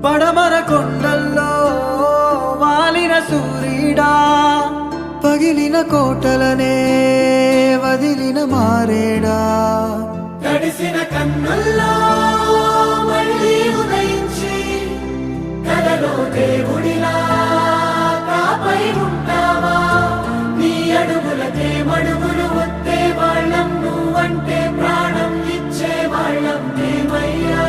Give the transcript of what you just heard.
పడమర కొండల్లో వాలిన సూర్యుడా, పగిలిన కోటలనే వదిలిన మారేడా, తడిసిన కన్నుల్లో మళ్ళీ ఉదయించి కలలో దేవుడిలా కాపై ఉంటావా? నీ అడుగులకే మడుగులు వత్తే వాళ్ళం, నువ్వంటే ప్రాణం ఇచ్చే వాళ్ళం మేమయ్యా.